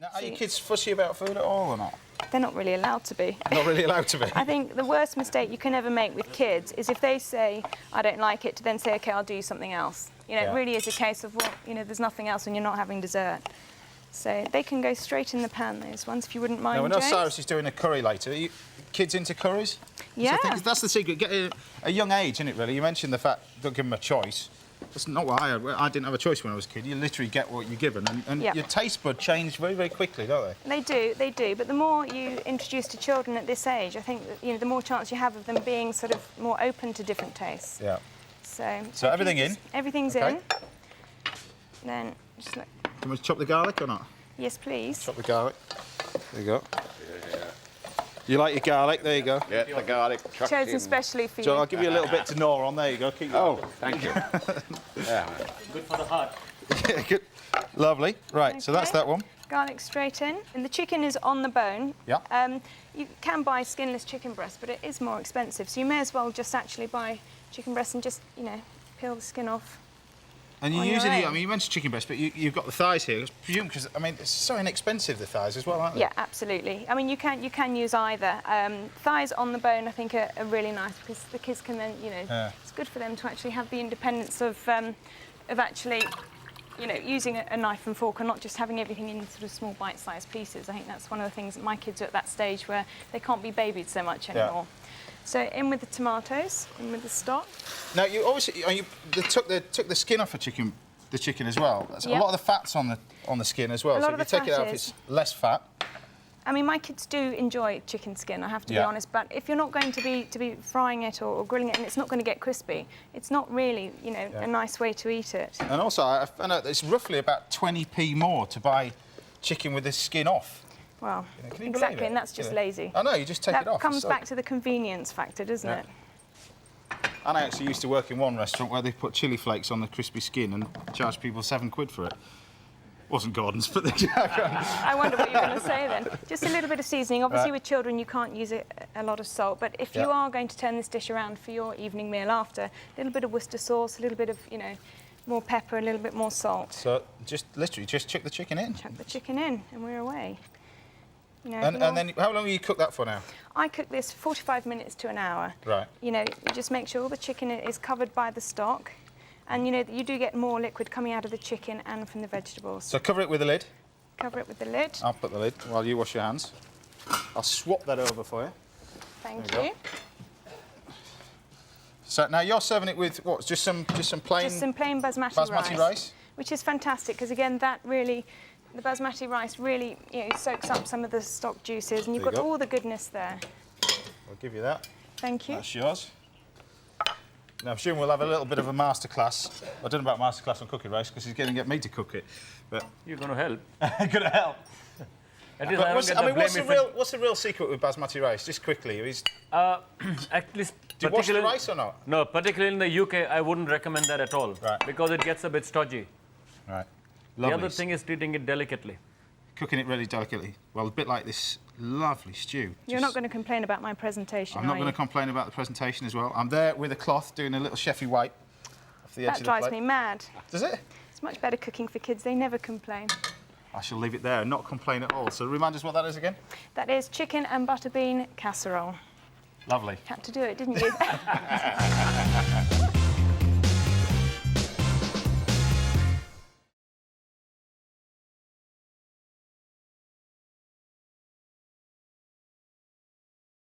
Now, are your kids fussy about food at all or not? They're not really allowed to be. Not really allowed to be? I think the worst mistake you can ever make with kids is if they say, I don't like it, to then say, OK, I'll do something else. You know, It really is a case of, well, you know, there's nothing else and you're not having dessert. So they can go straight in the pan, those ones, if you wouldn't mind, Now, I know James. Cyrus is doing a curry later. Are you kids into curries? Yeah. I think that's the secret. Get a young age, isn't it, really? You mentioned the fact, don't give them a choice. That's not what I had. I didn't have a choice when I was a kid. You literally get what you're given. And your taste bud change very, very quickly, don't they? They do. But the more you introduce to children at this age, I think that, you know, the more chance you have of them being sort of more open to different tastes. Yeah. So everything in? Everything's in. Then just look. Can we chop the garlic or not? Yes, please. Chop the garlic. There you go. You like your garlic? There you go. Yeah, the garlic. Chosen specially for you. So I'll give you a little bit to gnaw on. There you go. Keep Thank you. Yeah. Good for the heart. Yeah, good. Lovely. Right, so that's that one. Garlic straight in. And the chicken is on the bone. Yeah. You can buy skinless chicken breast, but it is more expensive. So you may as well just actually buy chicken breast and just, you know, peel the skin off. And you usually, I mean, you mentioned chicken breast, but you've got the thighs here. I presume because, I mean, it's so inexpensive, the thighs as well, aren't they? Yeah, absolutely. I mean, you can use either. Thighs on the bone, I think, are really nice because the kids can then, you know, it's good for them to actually have the independence of actually, you know, using a knife and fork and not just having everything in sort of small bite-sized pieces. I think that's one of the things that my kids are at that stage where they can't be babied so much anymore. Yeah. So in with the tomatoes, in with the stock. Now you obviously they took the skin off the chicken as well. That's a lot of the fat's on the skin as well. So if you take it off, it's less fat. I mean, my kids do enjoy chicken skin, I have to be honest. But if you're not going to be frying it or grilling it, and it's not going to get crispy, it's not really, you know, a nice way to eat it. And also, I found out it's roughly about 20p more to buy chicken with the skin off. Well, exactly, and that's just lazy. I know, you just take it off. That comes back to the convenience factor, doesn't it? And I actually used to work in one restaurant where they put chilli flakes on the crispy skin and charged people £7 for it. Wasn't Gordon's, but they... I wonder what you're going to say then. Just a little bit of seasoning. Obviously, with children, you can't use a lot of salt, but if you are going to turn this dish around for your evening meal after, a little bit of Worcester sauce, a little bit of, you know, more pepper, a little bit more salt. So just literally just chuck the chicken in. Chuck the chicken in, and we're away. You know, and then how long will you cook that for now? I cook this 45 minutes to an hour. Right. You know, you just make sure all the chicken is covered by the stock, and you know you do get more liquid coming out of the chicken and from the vegetables. So cover it with a lid. Cover it with the lid. I'll put the lid while you wash your hands. I'll swap that over for you. Thank you. So now you're serving it with what? Just some plain. Just some plain basmati rice. Which is fantastic because again that really. The basmati rice really, you know, soaks up some of the stock juices, and you've got all the goodness there. I'll give you that. Thank you. That's yours. Now, I'm sure we'll have a little bit of a masterclass. I don't know about masterclass on cooking rice because he's going to get me to cook it. But you're going to help. Going to help. What's the real secret with basmati rice? Just quickly, at least. Do you wash the rice or not? No, particularly in the UK, I wouldn't recommend that at all. Right. Because it gets a bit stodgy. Right. Lovely. The other thing is treating it delicately. Cooking it really delicately. Well, a bit like this lovely stew. You're not going to complain about my presentation, I'm not going to complain about the presentation as well. I'm there with a cloth doing a little chefy wipe off the edge of the plate. That drives me mad. Does it? It's much better cooking for kids. They never complain. I shall leave it there and not complain at all. So remind us what that is again? That is chicken and butterbean casserole. Lovely. Had to do it, didn't you?